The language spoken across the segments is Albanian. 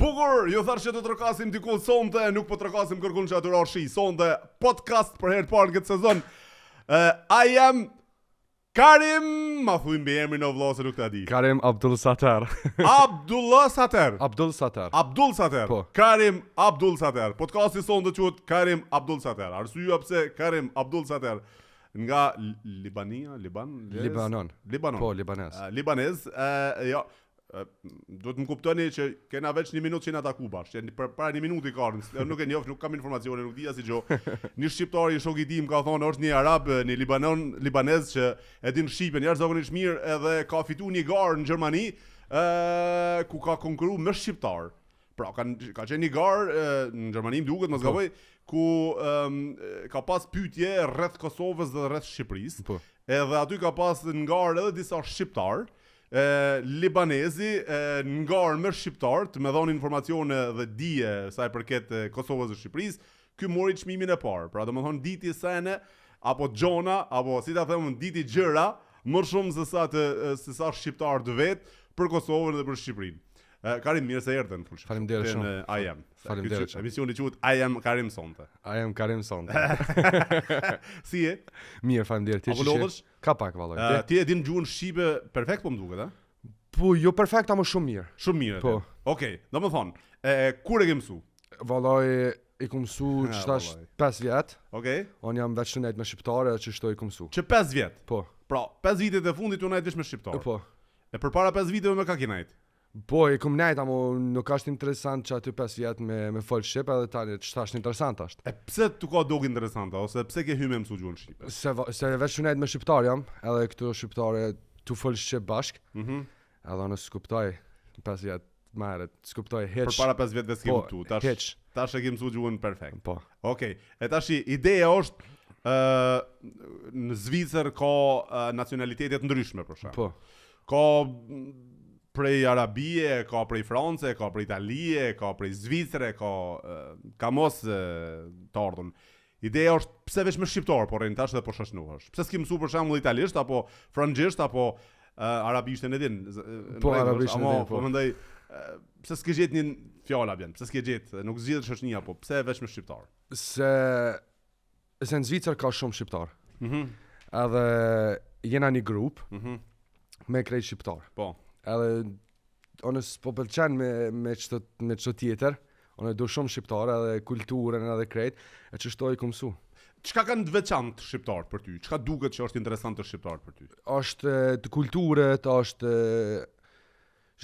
Bukur, ju thash që të trokasim diku sonte, nuk po trokasim kërkun që atyra shi. Sonte podcast për herë të parë këtë sezon. I am Karim, ma thuj mbi emrin o vëlla se nuk ta di. Karim Abdul Sater. Abdullah Sater. Abdul Sater. Abdul Sater. Po. Karim Abdul Sater. Podcasti sonte quhet Karim Abdul Sater. Arsyeja pse Karim Abdul Sater nga Libanon. Po, libanez. Libanez, jo. Do të më kuptoni që kena veç 1 minutë që na taku bashkë. Për para 1 minutë i kanë. Nuk e njoh, nuk kam informacione, nuk di asgjë. Një shqiptar i shoku i tim ka thonë është një arab në libanez që e din shqipen jashtëzakonisht mirë edhe ka fituar një garë në Gjermani ku ka konkurruar me shqiptar. Pra ka qenë një garë në Gjermani më duket, mos gaboj, ku ka pas pyetje rreth Kosovës dhe rreth Shqipërisë. Po. Edhe aty ka pas në garë edhe disa shqiptar. Libanezi ngarë me shqiptar të më dhonë informacione dhe dije sa i përket Kosovës dhe Shqipërisë. Ky mori çmimin e parë. Pra domethënë diti sene apo xhona apo si ta them diti gjëra më shumë se sa shqiptar të vet për Kosovën dhe për Shqipërinë. Karim, mirë se erdhen. Faleminderit shumë. I am. Faleminderit. Emisioni quhet I am Karim sonte. I am Karim sonte. Si e? Mirë, faleminderit. Ti lodhesh? Ka pak vallaj. Ti e din gjuhën shqipe perfekt po më duket, a? Po, jo perfekt, ama shumë mirë. Shumë mirë. Po. Okej, domethënë, kur e ke mësu? Vallaj i kom mësu çtash 5 vjet. Okej. On jam veç shënet me shqiptare që shtoj kom mësu. Që 5 vjet. Po. Pra, 5 vitet e fundit u najtesh me shqiptar. Po. E përpara 5 viteve me ka kinajt. Po, i kom nejt, ama nuk është interesant që aty 5 vjet me fol shqip edhe tani çtash interesant është. E pse tu ka dog interesante ose pse ke hyrë me mësu gjuhën shqipe? Se veç shënet me shqiptar jam, edhe këtu shqiptare tu fol shqip bashk. Edhe unë s'kuptoj 5 vjet marrët, s'kuptoj hiç. Përpara 5 vjetëve s'ke kuptu. Hiç. Tash e ke mësu gjuhën perfekt. Po. Okej. E tash ideja është në Zvicër ka nacionalitete të ndryshme për shkak. Po. Ka prej Arabie, ka prej France, ka prej Italie, ka prej Zvicre, ka mos të ardhën. Ideja është pse veç me shqiptar po rrin tash dhe po shashnuhesh. Pse s'ke mësuar për shembull italisht apo frangjesht apo arabishten e din? Po arabishten e din. Po mendoj pse s'ke gjetë një fjalë bën? Pse s'ke gjetë? Nuk zgjedh shoqënia po pse veç me shqiptar? Se në Zvicër ka shumë shqiptar. Edhe jena një grup me krejt shqiptar. Po. Edhe unë s'po pëlqen me çdo tjetër. Unë do shumë shqiptar edhe kulturën edhe krejt, e që shtoj ku mësu. Çka kanë të veçantë shqiptarët për ty? Çka duket që është interesant të shqiptarët për ty? Është të kulturët, është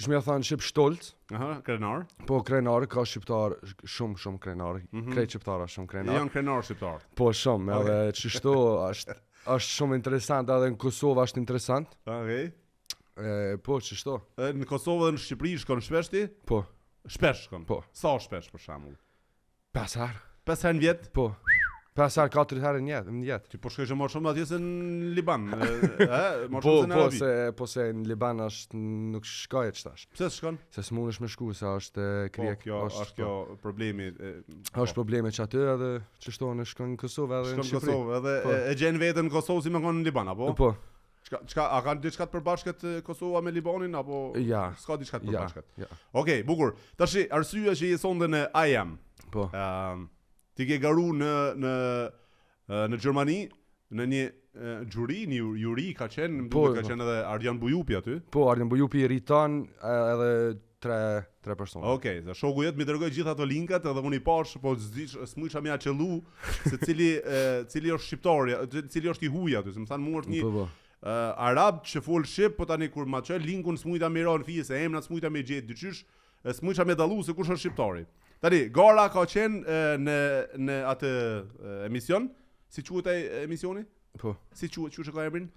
shme thënë shqip shtolc. Aha, krenar. Po krenar ka shqiptar shumë krenar. Krejt shqiptar është shumë krenar. Janë krenar shqiptar. Po shumë, edhe çështo është shumë interesant, edhe në Kosovë është interesant. Okej. Po çështo. Në Kosovë dhe në Shqipëri shkon shpesh ti? Po. Shpesh shkon. Po. Sa shpesh për shembull? 5 herë. 5 herë në vit? Po. 5 herë, 4 herë në jetë. Ti po shkoj më shumë atje se në Liban, më shumë se në Arabi. Po se në Liban është nuk shkoj çtash. Pse s'shkon? Se s'mundesh me shku, se është krejk. Po, është kjo problemi. Është problemi që aty edhe çështo në shkon në Kosovë edhe në Shqipëri. Shkon në Kosovë edhe e gjen veten në Kosovë si më kanë në Liban apo? Po. A kanë diçka të përbashkët Kosova me Libanin apo ja, s'ka diçka të përbashkët? Ja. Okej, bukur. Tash arsyeja që je sonde në I am. Po. Ti ke garu në Gjermani në një një juri ka qenë, ka qenë edhe Ardian Bujupi aty. Po, Ardian Bujupi rritan edhe tre persona. Okej, dhe shoku jet më dërgoi gjithë ato linkat edhe unë i pash, po s'mujsha më qellu se cili është shqiptar, cili është i huaj aty, se më thanë mua është një arab që fol shqip, po tani kur ma çoj linkun s'mujta më ron fije se emrat s'mujta më gjet dyqysh, s'mujta më dallu se kush është shqiptari. Tani gara ka qenë në atë emision, si quhet ai emisioni? Po. Si quhet ka emrin?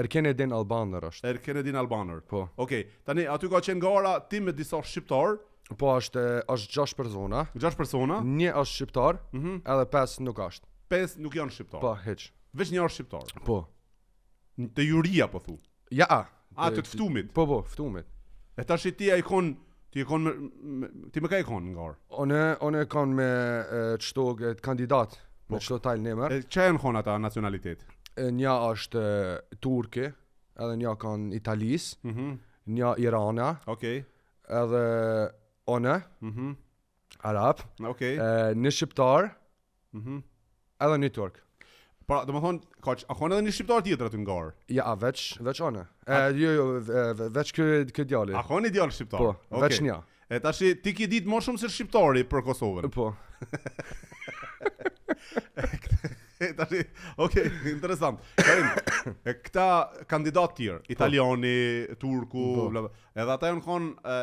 Erkenedin Albaner është. Erkenedin Albaner. Po. Okej, tani aty ka qenë gara ti me disa shqiptar. Po është 6 persona. 6 persona? Një është shqiptar, edhe 5 nuk është. 5 nuk janë shqiptar. Po, hiç. Veç një është shqiptar. Po. Të juria po thu. Ja. Të ftumit. Po, ftumit. E tash ti ai kon ti më ka ikon nga orë. Unë kam me çto kandidat, me çto tal nemër. Çfarë janë kon ata nacionalitet? Një është turke, edhe një kanë Italis, një Irana. Okej. Edhe One, arab, Okej. një shqiptar, edhe një turk. Pra, domethënë, a ka edhe një shqiptar tjetër aty në garë? Ja, veç one. Jo, veç ky djali. A ka një djalë shqiptar? Po, veç një. E tashi ti ke ditë më shumë se shqiptari për Kosovën. Po. Tashi, okay, interesant. Karim, këta kandidat tjerë, italiani, turku, bla bla. Edhe ata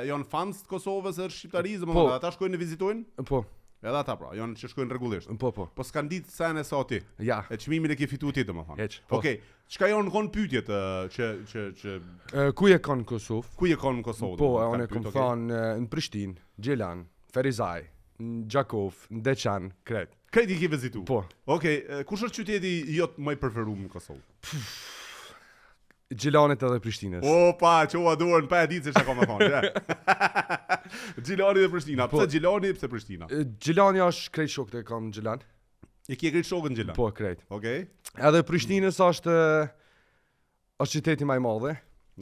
janë fans të Kosovës së shqiptarisë, domethënë ata shkojnë të vizitojnë? Po. Edhe ata pra, janë që shkojnë rregullisht. Po. Po s'kan ditë sa ne sa ti. Ja. E çmimin e ke fituar ti domethënë. Heq. Po. Okej, çka janë pyetjet që ku je kanë në Kosovë? ku je kanë në Kosovë? Po, unë kam thënë në Prishtinë, Gjelan, Ferizaj, në Gjakov, në Deçan, Kret. Krejt i ke vizitu? Po. Okej, kush është qyteti jot më i preferuar në Kosovë? Gjelanit edhe Prishtinës. Opa, çova dorën pa e ditë se çka kam thonë. Gjilani dhe Prishtina. Pse Gjilani, pse Prishtina? Gjilani është krejt shokët e kam në Gjelan. E ke krejt shokën Gjilan? Po, krejt. Okej. Edhe Prishtinës është qyteti më i madh.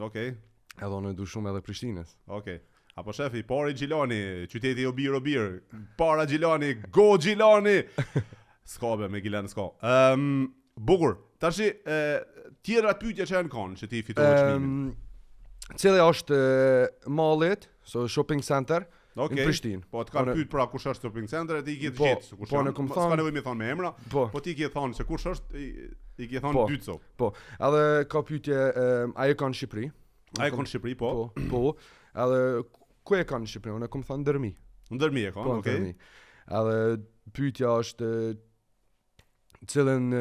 Okej. Edhe unë du shumë edhe Prishtinës. Okej. Apo shefi, pari Gjilani, qyteti Obir. Para Gjilani, go Gjilani. S'ka be, me Gjilan s'ka. Bukur. Tashi, tjera pyetje që janë kanë që ti fitove çmimin. Cili është mallit, so shopping center në Prishtinë. Po të kanë pyet pra kush është shopping center e ti i ke Po, gjetë kush. po, ne kam S'ka thonë- nevojë me thonë me emra. Po. Po ti ke thonë se kush është, i ke thonë Po. dytso. Po, edhe ka pyetje, a e kanë në Shqipëri? A e kanë në Shqipëri, po? Po. Edhe ku e kanë në Shqipëri? Unë kam thënë Ndërmi. Ndërmi e kanë, Po, okej. Ndërmi. Edhe pyetja është cilën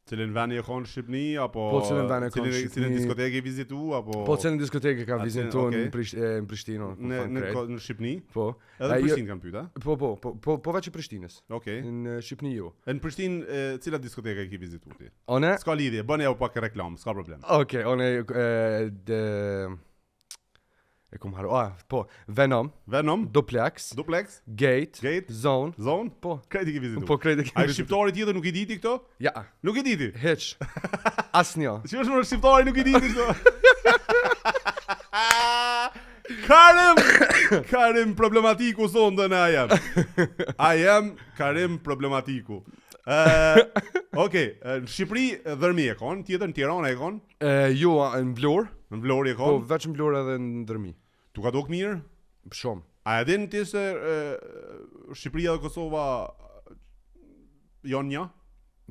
Cilën vani e kanë në Shqipëni apo Po, cilën vani e kanë në cilën Shqipëni. diskotekë e vizitu apo po cilën diskotekë ka Atë, vizituar okej. në Prishtinë? në Shqipëni? Po. Edhe në Prishtinë kanë pyeta? Po veç e Prishtinës. Okej. Në Shqipëni jo. Në Prishtinë cilat diskotekë e ke vizituar ti? One? S'ka lidhje, bëni apo pak reklam, s'ka problem. Okej, one e kom haru. Po, Venom, Venom, Duplex, Duplex, Gate, Zone, Zone. Po. krejt i ke vizituar. Po kredi. A shqiptari tjetër nuk i diti këto? Ja, Nuk i diti. hiç. Asnjë. Që është më shqiptari nuk i diti këto? Karim problematiku sonde në I am Karim problematiku. Okej, në Shqipëri dhërmi e kanë, tjetër në Tiranë e kanë, Jo, në Vlorë. në Vlorë e Po, kanë. veç në Vlorë edhe në Ndërmi. Tu ka dok mirë? Shumë. A e din ti se Shqipëria dhe Kosova janë një?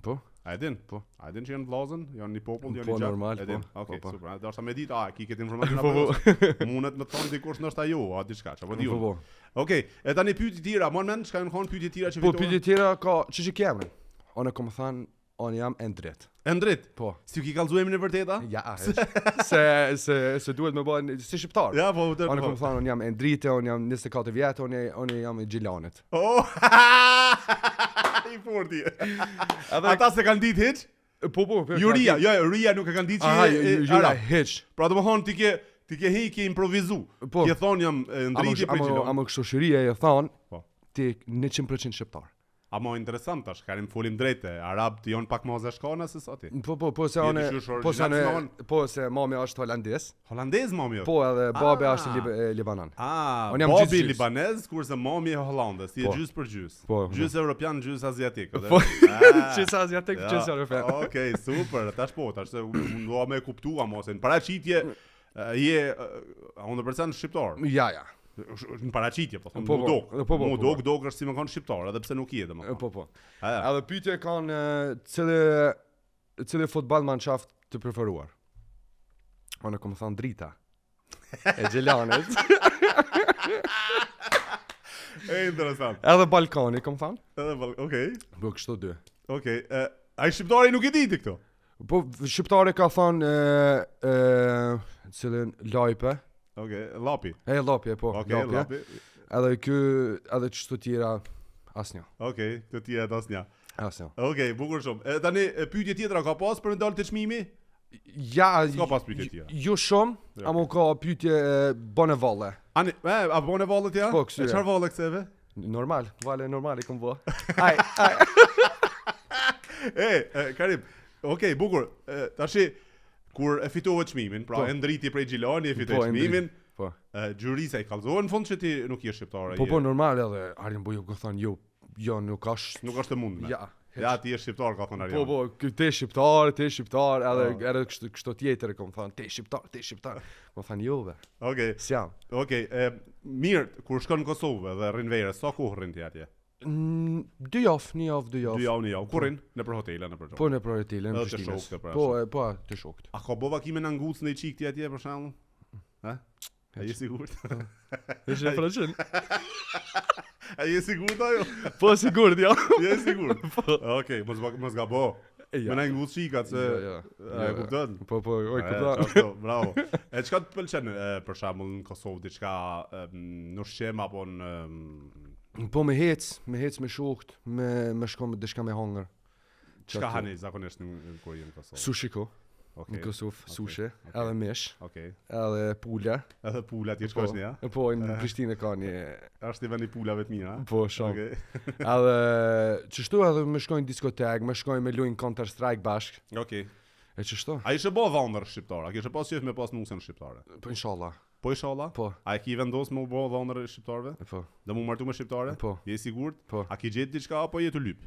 Po. A e din? Po. A e din që janë vllazën, janë një popull, janë Po, një gjak? normal, E din. po. Okej, Po. super. Dashka me ditë, ki këtë informacion Po, apo? Mundet me thonë dikush ndoshta jo, a diçka, apo di unë. Po. Okej, e tani pyetje tjera, mon men, çka janë pyetje tjera që Po, fitova? pyetje tjera ka ç'i kemën. Unë kam thënë, unë jam Endret. Endrit, Po. si u ki kallzu emrin e vërteta? Ja, se duhet me bëhen si shqiptar. Ja, po, vërtet. Unë kam thënë, unë jam Endrite, unë jam 24 vjetë, unë jam i Gjilanit. Oh! I forti. Ata se kanë ditë hiç? Po. Juria, jo, Ria nuk e kanë ditë Aha, që Jura, hiç. Pra domethënë ti ke ke improvizu. Po. Ke thonë jam ndriti për Gjilan. Ama kështu shëria e thonë, Po. ti 100% shqiptar. Ama interesant tash, karim folim drejtë, arab ti jon pak moza shkona se sa ti. Po se Je unë dyshysh po se original unë po se mami është holandez. Holandez mami jo? Po edhe babi Ah. është Libanon. Ah, Unë jam babi gjys-gjys. libanez, kurse mami e holandez. Ti je Po. gjys për gjys. Po. Gjys evropian, gjys aziatik. Po. Çes aziatik, Ja, çes european. Okej, super. Tash se mundova me kuptua mos në paraqitje je 100% shqiptar. Ja. Në paraqitje, po thonë, Po, po. mu dog është si më kanë shqiptar, edhe pse nuk je domethënë. Po. Ja. Edhe pyetje kanë cili futballmanshaft të preferuar. Unë kam thënë Drita. E Gjelanit. Interesant. Edhe Ballkani kam thënë. Okej. Po kështu dy. Okej. Ai shqiptari nuk e diti këto. Po shqiptari ka thënë cilën Lajpe. Okej, Llapi. Llapje, po. Okej, Llapje. Llapi. Edhe çto tjera asnjë. Okej, të tjera asnjë. Asnjë. Okej, bukur shumë. Tani pyetje tjetra ka pas për ndal të çmimi? Ja, S'ka pas pyetje tjera. Jo shumë, Ja. ama ka pyetje bone valle. Ani, a bone vallet ja? Po, kësyre. Çfarë valle këseve? Normal, vale normal i kom bë. Aj. Karim. Bukur. Tashi kur e fitove çmimin, pra Po. e ndriti prej Gjilani, e fitoi Po, e çmimin, Po. Gjyrisa I kallëzohen në fund që ti nuk je shqiptar. Po normal edhe Arjen Buju ka thënë jo nuk është të mundme. Ja. Ja ti je shqiptar ka thënë Arjen. Po, ti je shqiptar, edhe kështu tjetër e kam thënë, ti je shqiptar. Më thënë jo be. Okej. S'jam. Okej, mirë, kur shkon në Kosovë dhe rrin verë, sa kohë rrin ti atje? 2 javë, 1 javë, 2 javë. 2 javë, 1 javë. Kur rrin? Nëpër hotele, nëpër çfarë? Po në hotele në Të Prishtinë. shokët, Po, të shokët. A ka bova kime në nguc në çik ti atje për shembull? Ha? A je sigurt? Është e frashën. A je sigurt ajo? Po sigurt, ja. Je sigurt. Okej, mos gabo. Më në nguc çikat se e kupton. Po, kupton. Bravo. Çka të pëlqen për shembull në Kosovë diçka në ushqim apo në Po me hec me shokët, me shkon me diçka me hangër. Çka hani zakonisht në kur je në Kosovë? Sushi ko. Okej. Në Kosovë sushi, edhe mish, Okej. edhe pula. Edhe pula ti shkosh një, a? Po në Prishtinë ka një. Është I vënë pulave të mira, a? Po shumë. Okej. Edhe çështu edhe me shkojnë diskotek, me shkojnë me luajnë Counter Strike bashk. Okej. E çështu? A ishe bë dhëndër shqiptar? A kishe pas qef me pas nusën shqiptare? Po inshallah. Po inshallah? Po. A e ki vendos me u bë dhëndër shqiptarëve? Po. Dhe mu martu me shqiptare? Po. Je I sigurt? Po. A ki gjetë diçka apo je të lyp?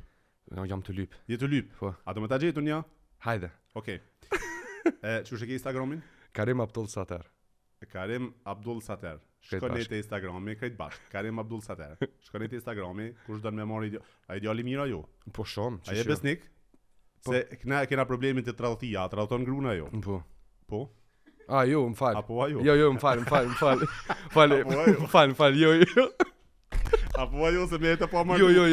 Jam të lyp. Je të lyp? Po. A do me ta gjetun ja? Hajde. Okej. Çu ke Instagramin? Karim Abdul Sater. Karim Abdul Sater. Shkoni te Instagrami krejt bashk. Karim Abdul Sater. Shkoni te Instagrami, kush do të më marrë a ideali mirë ajo? Po shumë. A je besnik? Se kena problemin të tradhtia, a tradhton gruna jo? Po. Po? A jo, më fal. Apo ajo? Jo, më fal. Fal, jo. Apo ajo se me të pa marrë. Jo,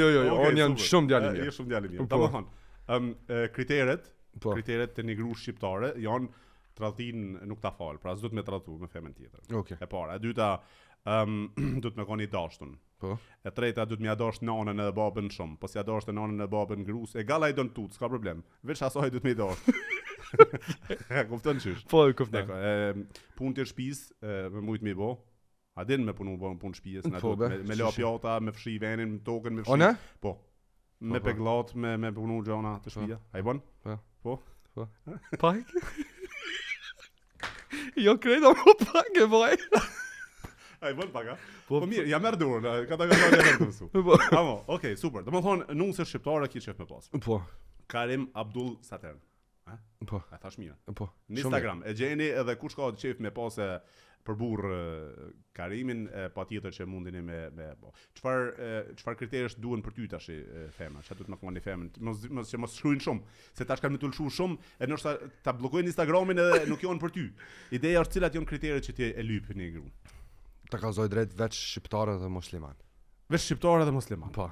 on janë shumë djalë mirë. Je shumë djalë mirë. Domethënë, kriteret Po. të një gru shqiptare janë tradhtin nuk ta fal, pra s'do të me tradhtu me femën tjetër. Okej. E para, e dyta, do të me koni dashtun. Po. E treta, do të me ja dasht nanën edhe babën shumë, po si ja dasht nanën edhe babën grus, e galla I don tut, s'ka problem. Veç asaj do të me I dasht. Kupton çysh? Po, kuptoj. Punë të shtëpisë, me mujt me bo. A din me punu punë shtëpisë, na Po, do me la pjata, me fshi venin, me tokën, me fshi. Ona? Po. Me peglat, me punu gjona të shtëpia. Ai bon? Po. Pak? Jo credo më pak e vaj. Ai bon paga. Po mirë, ja merr dorën, ka ta gjallë merr dorën su. Po. Amo, okay, super. Domethënë nusë shqiptare ki çef me pas. Po. Karim Abdul Sater. Po. A thash mirë. Po. Në Instagram e gjeni edhe kush ka çef me pas për burr Karimin, patjetër që mundeni me po. Çfarë kriterësh duhen për ty tash fema? Çfarë do të më koni femën? Mos shkruajnë shumë, se tash kanë më tulshu shumë, e ndoshta ta bllokojnë Instagramin edhe nuk janë për ty. Ideja është cilat janë kriteret që ti e lyp në gru. Ta kallzoj drejt veç shqiptarë dhe musliman. Veç shqiptarë dhe musliman. Po.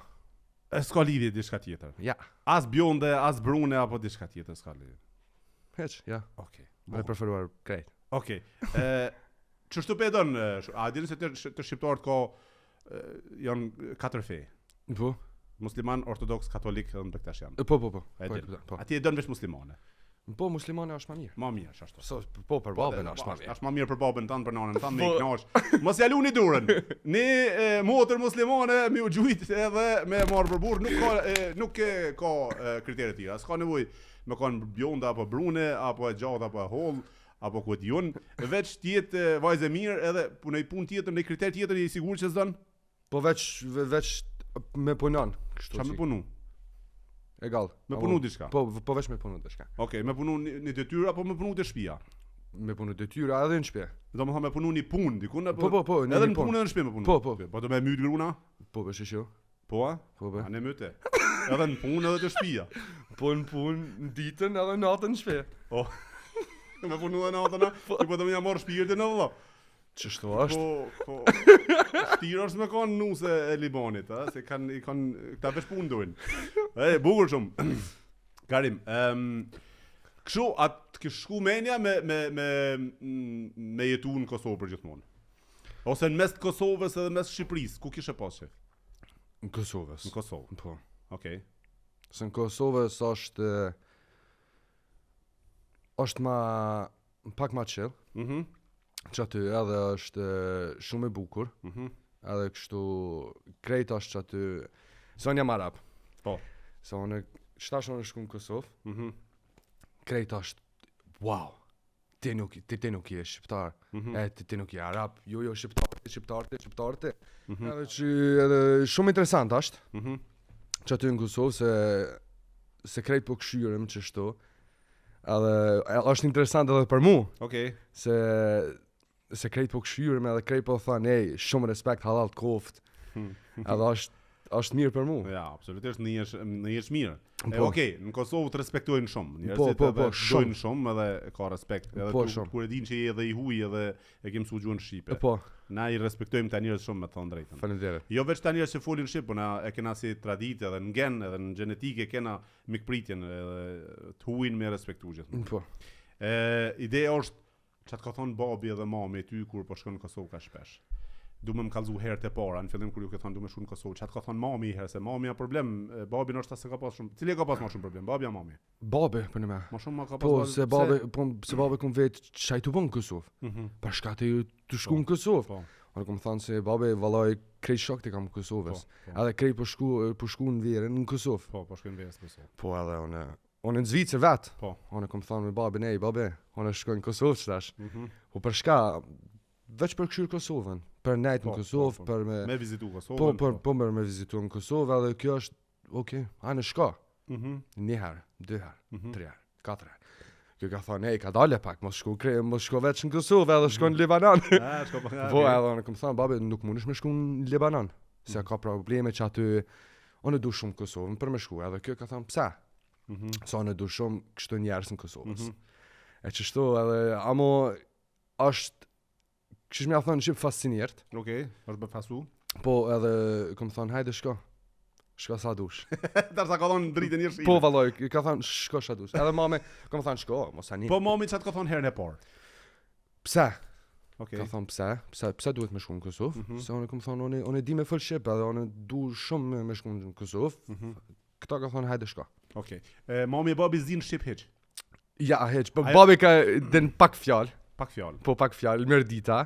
S'ka lidhje diçka tjetër. Ja. As bjonde, as brune apo diçka tjetër s'ka lidhje. Hiç, ja. Okej. Më preferuar krejt. Okej. Çështu pe don, a dini se të shqiptarët ka janë 4 fe. Po. Musliman, ortodoks, katolik dhe bektashian. Po. Po. Ati e don veç muslimane. Po muslimane është më mirë. Ma mirë, ashtu. So, po për babën është më mirë. Është më mirë për babën tanë, për nanën tanë, me I knash. Mos ja luni durën. Ni motër muslimane me u gjujt edhe me marrë për burr, nuk ka kritere tjera. S'ka nevojë me kanë bjonda apo brune apo e gjatë apo e holl apo ku diun, veç tjetë vajzë mirë edhe punoj punë tjetër, në kriter tjetër I sigurt që s'don? Po veç me punon, kështu. Çfarë me punu? Egal. Me punu diçka. Po veç me punu diçka. Okej, me punu në detyrë apo me punu te shtëpia? Me punu detyra edhe në shtëpi. Domethënë me punu një punë dikun apo? Po, edhe në punë edhe në shtëpi me punu. Po. Po do me myt gruna? Po vesh jo. Po a? Po. A ne myte. Edhe në punë edhe te shtëpia. Po në punë, në ditën edhe natën në shtëpi. Po. Me punu dhe natëna, ti po të më ja marrë shpirtin në vëlla. Ç'është është? Po. Shtirë është me kanë nuse e Libanit, se kanë këta vesh punë dojnë. Bukur shumë. Karim, kështu atë ke shku menja me jetu në Kosovë për gjithmonë. Ose në mes të Kosovës edhe mes Shqipërisë, ku kishe pas shef? Në Kosovës. Në Kosovë. Po. Okej. Se në Kosovës është pak ma chill. Që aty edhe është shumë e bukur. Edhe kështu krejt është që aty se unë jam arab. Po. Se unë shtash unë shku në Kosovë. Krejt është wow. ti nuk je shqiptar, ti nuk je arab, jo shqiptar. Edhe që edhe shumë interesant është, që aty në Kosovë se krejt po këshyrëm që shto, edhe është interesant edhe për mu, se krejt po këshyrëm edhe krejt po thënë, shumë respekt, halal të koft, edhe është mirë për mu. Ja, absolutisht në jesh mirë. Në Kosovë të respektojnë shumë. Njerëzit dojnë shumë edhe ka respekt. Edhe kur e din që je edhe i huj edhe e ke mësuar gjuhën shqipe. Na I respektojmë ta njerëz shumë me të thënë drejtën. Faleminderit. Jo vetëm ta njerëz që folin shqip, por na e kena si traditë edhe në gen edhe në gjenetike kena mikpritjen edhe të huajin me respektu gjithmonë. Ideja është çat ka thon babi edhe mami ty kur po shkon në Kosovë ka shpesh. Du më kallzu herë të para, në fillim kur ju ke thonë du më shku në Kosovë, çat ka thonë mami herë se mami ka problem, babi ndoshta se ka pas shumë. Cili ka pas më shumë problem, babi apo mami? Babi për më. Më shumë ka pas. Se babi kum vet çaj tu bon në Kosovë. Për shkak të shku në Kosovë. Unë kam thënë se babi vallai krejt shok të kam në Kosovës. Edhe krejt po shku në verën në Kosovë. Po shkoj në verën në Kosovë. Po edhe unë në Zvicër vet. Unë kam thënë me babin, babi, unë shkoj në Kosovë tash. Po për shkak veç për këshir Kosovën, për nejtë në Kosovë, për me vizitu Kosovën. Po me vizitu në Kosovë, edhe kjo është, anë shka. Një herë, 2 herë, 3 herë, 4 herë. Kjo ka thonë, ka dale pak, mos shko veç në Kosovë, edhe shko në Libanon. Po edhe unë kam thonë, babi, nuk mundesh me shku në Libanon, se ka probleme që aty, unë du shumë Kosovën për me shku, edhe kjo ka thonë, pse? Se unë du shumë kështu njerës në Kosovës. E qështu edhe, amo është kështu më thonë shqip fasciniert. Është befasu. Po edhe kam thonë hajde shko sa dush. Darsa ka thonë dritën njërë shqipe. Po valloj, ka thonë shko sa dush. Edhe mami kam thonë shko, mos ani. Po mami çat ka thonë herën e parë. Pse? Ka thonë pse duhet me shku në Kosovë? Se unë kam thonë unë di me fol shqip, edhe unë du shumë me shku në Kosovë. Këta ka thonë hajde shko. Mami e babi zin shqip hiç. Ja hiç, po babi ka den pak fjalë. Pak fjalë, mirë dita.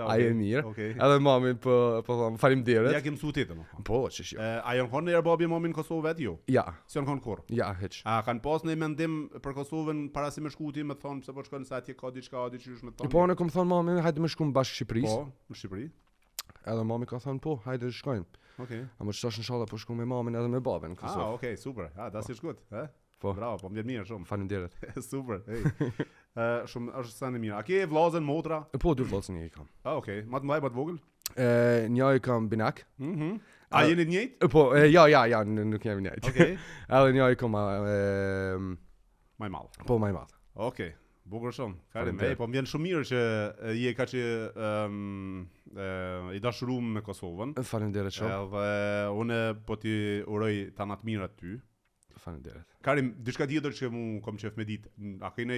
Ai e mirë. Edhe mami po them faleminderit. Ja kem mësuar më. Po, ç'është. A janë kanë ndër babi mami në Kosovë vet jo? Ja. S'jan kanë kurr. Ja, hiç. A kanë pas në mendim për Kosovën para se më shkuti, më thon pse po shkon se atje ka diçka që më thon. Po unë kam thon mami, hajde më shkojmë bashkë Shqipërisë. Po, në Shqipëri. Edhe mami ka thon po, hajde shkojmë. A më shtosh inshallah po shkojmë me mamin edhe me babën në Kosovë. Super. Das ist gut, Po. Bravo, po më mirë shumë. Faleminderit. Super. Shumë është sa në mirë. A ke vllazën motra? Po, 2 vllazën i kam. Më të mëdhej, më të vogël? Një i kam binak. A jeni të njëjtë? Po, ja, nuk jemi njëjtë. Edhe një i kam më i madh. Po, më i madh. Bukur shumë. Po më vjen shumë mirë që je kaq i dashuruar me Kosovën. Faleminderit shumë. Edhe unë po ti uroj tana të mira ty. Faleminderit. Karim, diçka tjetër që mu kom qef me ditë, a ke një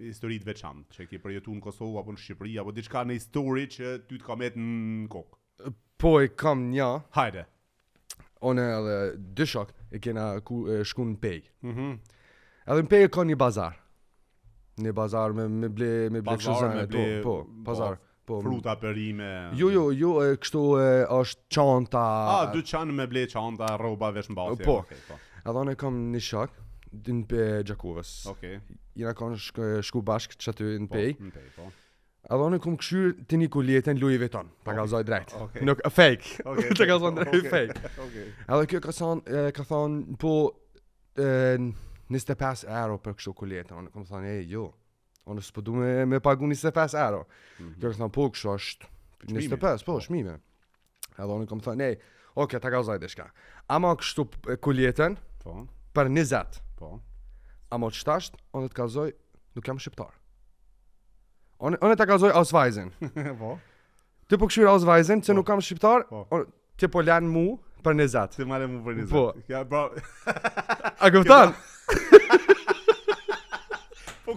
histori të veçantë që ke përjetuar në Kosovë apo në Shqipëri apo diçka në histori që ty të ka met në kokë? Po e kam një. Hajde. Unë edhe 2 shok e kena shku në Pej. Edhe në Pej ka një bazar. Një bazar me ble kështu po, bazar. Po, fruta, perime. Jo, kështu është çanta. Dyqan me ble çanta, rroba vesh mbasje. Po. Edhe unë kam një shok në Gjakovës. Jena kanë shku bashkë që aty në Pej. Edhe unë kam këshyr të një kuljetën Louis Vuitton. Ta kalzoj drejt. Nuk fake. Ta kalzoj drejt fake. Edhe kjo ka thonë po 25 euro për kështu kuljetën. Unë kam thonë jo. Unë s'po du me pagu 25 euro. Kjo ka thonë po kështu është 25, po shmime. Edhe unë kam thonë ta kalzoj dishka. Ama kështu kuljetën për 20. Ama të shtasht, unë të kalzoj, nuk jam shqiptar. Unë të kalzoj Ausweisen. Ti po këshyr Ausweisen, që nuk kam shqiptar, ti po lanë mu për 20. Ti male mu për 20. Po. A këptan? Po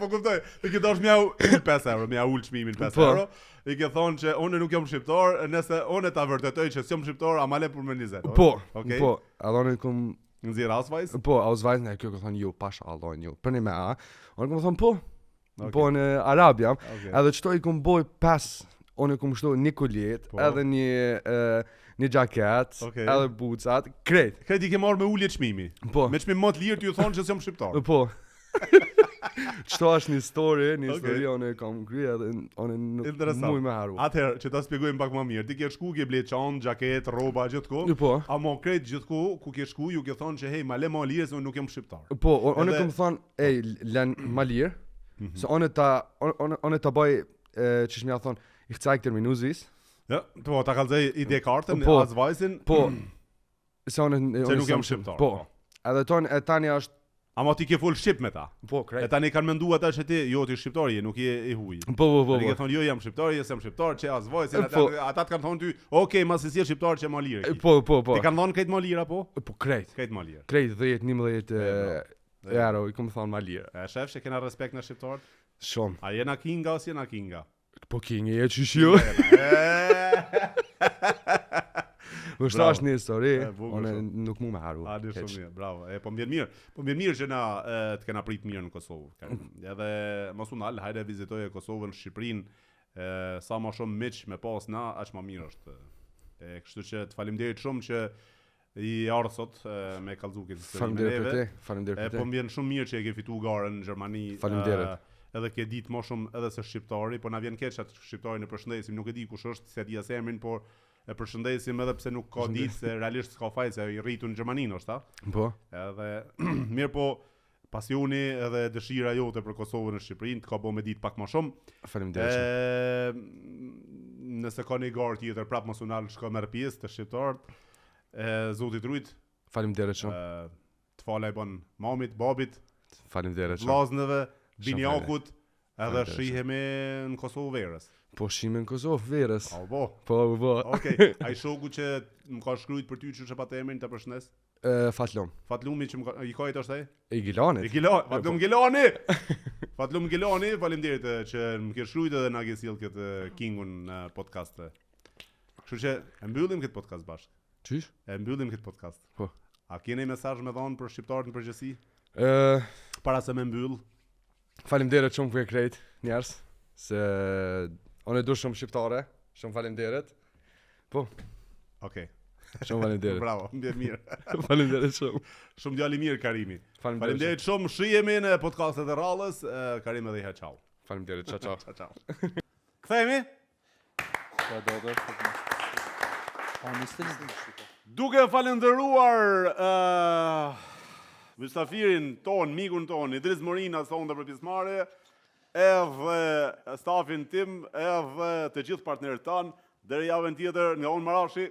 kuptoj. I ke dosh mja ullë 5 euro, mja ullë çmimin 5 euro. I ke thonë që unë nuk jam shqiptar, nëse unë ta vërtetoj që s'jam shqiptar, a male për më 20. Po. Edhe unë kom nxjerr Ausweis? Po, Ausweis kjo ka thonë jo, pasha Allah jo. Për një me a, unë kom thonë po. Po në Arabia, edhe qëto i kom boj 5, unë kom shtu një kuljet, edhe një jaket, edhe bucat, krejt. Krejt i ke marrë me ullje çmimi. Po. Me çmim më të lirë t'ju thonë që s'jam shqiptar. Po. Çto është një histori unë e kam kryer dhe unë nuk muj me haru. Atëherë, që ta shpjegojmë pak më mirë. Ti ke shku, ke ble çan, xhaket, rroba gjithkohë. Po. A mo krejt gjithkohë ku ke shku, ju ke thonë që hey, ma le Malirë se unë nuk jam shqiptar. Po, unë kam thonë, ej, len Malirë, se unë ta bëj çish më thon, ich zeig dir Minuzis. Ja, po ta kallzoj ide kartën, as vajsin. Po. Se unë nuk jam shqiptar. Po. Edhe tani është ama ti ke fol shqip me ta. Po, krejt. E tani kanë menduar ata që ti jo ti shqiptar je, nuk je i huj. Po. Ti ke thonë jo jam shqiptar, je sem shqiptar, që as vajsin ata të kanë thonë ty, "Okay, mos si je shqiptar që Malirë." Po. Ti kanë thonë këtë Malirë apo? Po, krejt. Këtë Malirë. Krejt 10-11 euro i kam thonë Malirë. E shef që kena respekt në shqiptarët? Shumë. A jena kinga ose jena kinga? Po kinga je çishjo. Po është një histori, unë nuk mu me haru. A di shumë mirë, bravo. Po më vjen mirë. Po më vjen mirë që na të kena prit mirë në Kosovë. Edhe mos u nal, hajde vizitoje Kosovën, Shqipërinë. Sa më shumë miq me pas na, aq më mirë është. Kështu që të faleminderit shumë që i ardh sot me kallëzukin. Faleminderit. Po më vjen shumë mirë që e ke fituar garën në Gjermani. Faleminderit. Edhe ke ditë më shumë edhe se shqiptari, po na vjen keq atë shqiptarin e përshëndesim, nuk e di kush është, se di as emrin, por e përshëndesim edhe pse nuk ka ditë, se realisht s'ka faj se i rritur në Gjermani, ndoshta. Po. Edhe mirë po pasioni edhe dëshira jote për Kosovën në Shqipërinë të ka bëu me ditë pak më shumë. Faleminderit. Nëse ka një garë tjetër prap mos u nal shko merr pjesë të shqiptarët. Zoti trujt. Faleminderit shumë. Të falaj bon mamit, babit. Faleminderit shumë. Vllaznëve, binjakut, edhe shihemi në Kosovë verës. Po shihemi në Kosovë verës. Po. Okej, ai shoku që më ka shkruajtur për ty çu pa të emrin të përshëndes. Fatlumi që më i ka është ai? I Gilanit. Fatlum Gilani. Fatlum Gilani, faleminderit që më ke shkruajtur edhe na ke sjell këtë kingun në podcast. Kështu që e mbyllim këtë podcast bashkë. Çish? E mbyllim këtë podcast. Po. A keni mesazh me dhënë për shqiptarët në përgjithësi? Para se më mbyll. Faleminderit shumë për krejt, njerëz, se unë do shumë shqiptare, shumë faleminderit. Po. Okej. Shumë faleminderit. Bravo, mbie mirë. Faleminderit shumë. Shumë djalë i mirë Karimi. Faleminderit shumë. Shihemi në podcastet e rrallës. Karim edhe ciao. Faleminderit, ciao. Kthehemi. Duke falendëruar Mustafirin ton, mikun ton, Idris Morina sonda për pjesëmarrje, edhe stafin tim, edhe të gjithë partnerët tanë, deri javën tjetër nga unë Marashi.